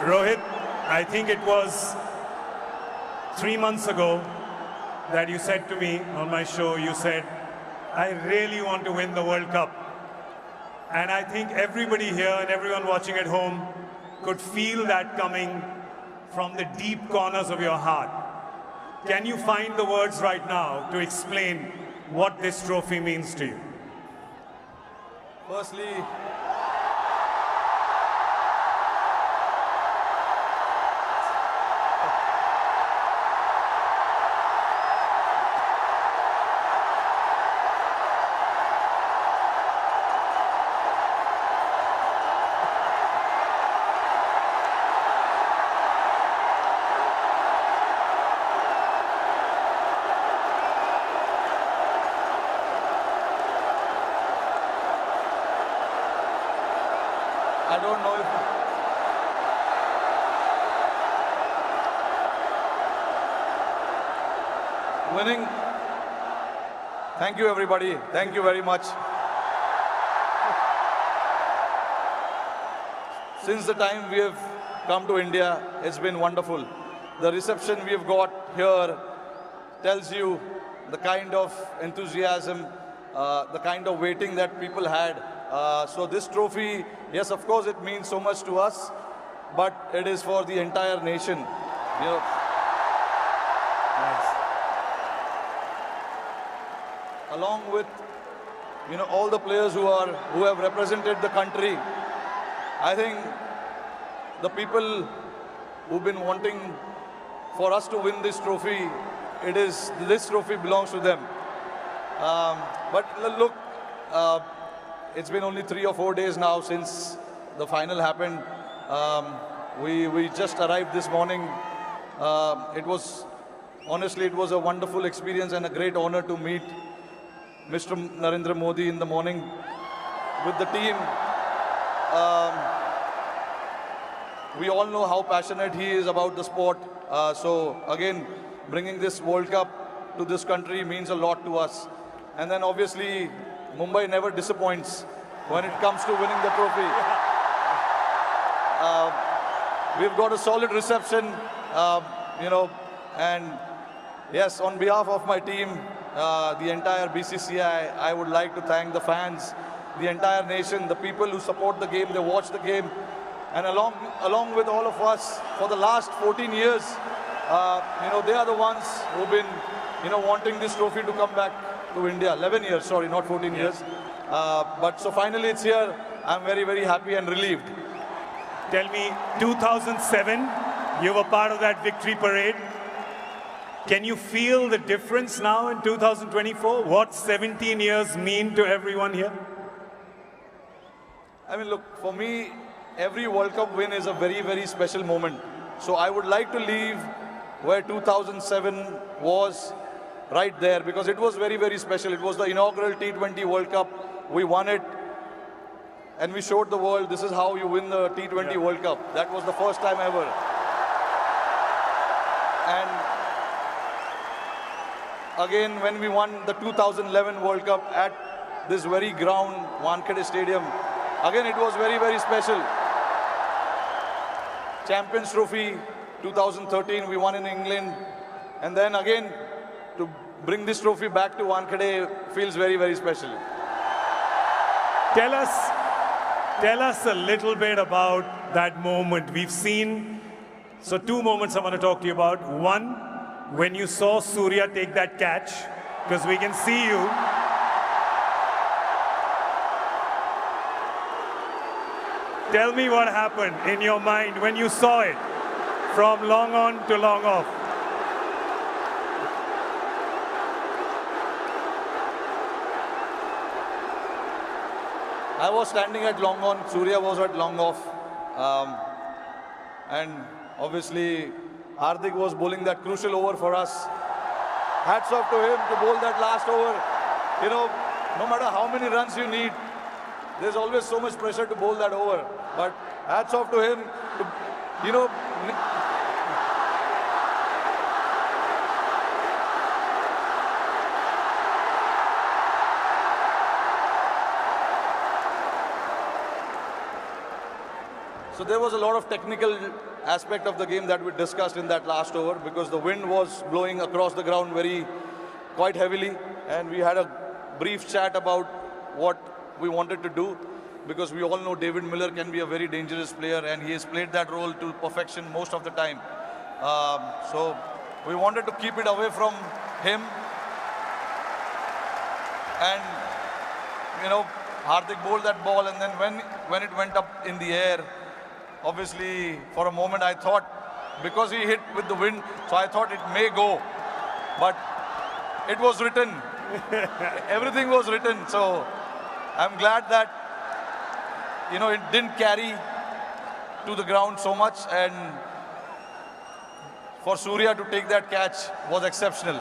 Rohit, I think it was 3 months ago that you said to me on my show, you said, I really want to win the World Cup. And I think everybody here and everyone watching at home could feel that coming from the deep corners of your heart. Can you find the words right now to explain what this trophy means to you? Firstly, I don't know if winning. Thank you, everybody. Thank you very much. Since the time we have come to India, it's been wonderful. The reception we have got here tells you the kind of enthusiasm, the kind of waiting that people had. So this trophy, yes, of course, it means so much to us, but it is for the entire nation. You know, Nice. along with all the players who have represented the country. I think the people who've been wanting for us to win this trophy, this trophy belongs to them. But look, it's been only 3 or 4 days now since the final happened. We just arrived this morning. Honestly, it was a wonderful experience and a great honor to meet Mr. Narendra Modi in the morning with the team. We all know how passionate he is about the sport. So again, bringing this World Cup to this country means a lot to us. And then obviously, Mumbai never disappoints when it comes to winning the trophy. We've got a solid reception, and yes, on behalf of my team, the entire BCCI, I would like to thank the fans, the entire nation, the people who support the game, they watch the game, and along with all of us for the last 14 years, they are the ones who've been, wanting this trophy to come back to India. 11 years, sorry, not 14 years. But so finally it's here. I'm very, very happy and relieved. Tell me, 2007, you were part of that victory parade. Can you feel the difference now in 2024? What 17 years mean to everyone here? I mean, look, for me, every World Cup win is a very, very special moment. So I would like to leave where 2007 was, right there, because it was very, very special. It was the inaugural T20 World Cup. We won it, and we showed the world this is how you win the T20 World Cup. That was the first time ever. And again, when we won the 2011 World Cup at this very ground, Wankhede Stadium, again, it was very, very special. Champions Trophy 2013, we won in England. And then again, to bring this trophy back to Wankhede feels very, very special. Tell us a little bit about that moment. We've seen, so 2 moments I want to talk to you about. One, when you saw Surya take that catch, because we can see you. Tell me what happened in your mind when you saw it from long on to long off. I was standing at long on, Surya was at long off. And obviously, Hardik was bowling that crucial over for us. Hats off to him to bowl that last over. No matter how many runs you need, there's always so much pressure to bowl that over. But hats off to him to, So there was a lot of technical aspect of the game that we discussed in that last over because the wind was blowing across the ground quite heavily, and we had a brief chat about what we wanted to do because we all know David Miller can be a very dangerous player and he has played that role to perfection most of the time. So we wanted to keep it away from him, and Hardik bowled that ball, and then when it went up in the air, obviously for a moment I thought, because he hit with the wind, so I thought it may go, but it was written. Everything was written, so I'm glad that it didn't carry to the ground so much, and for Surya to take that catch was exceptional.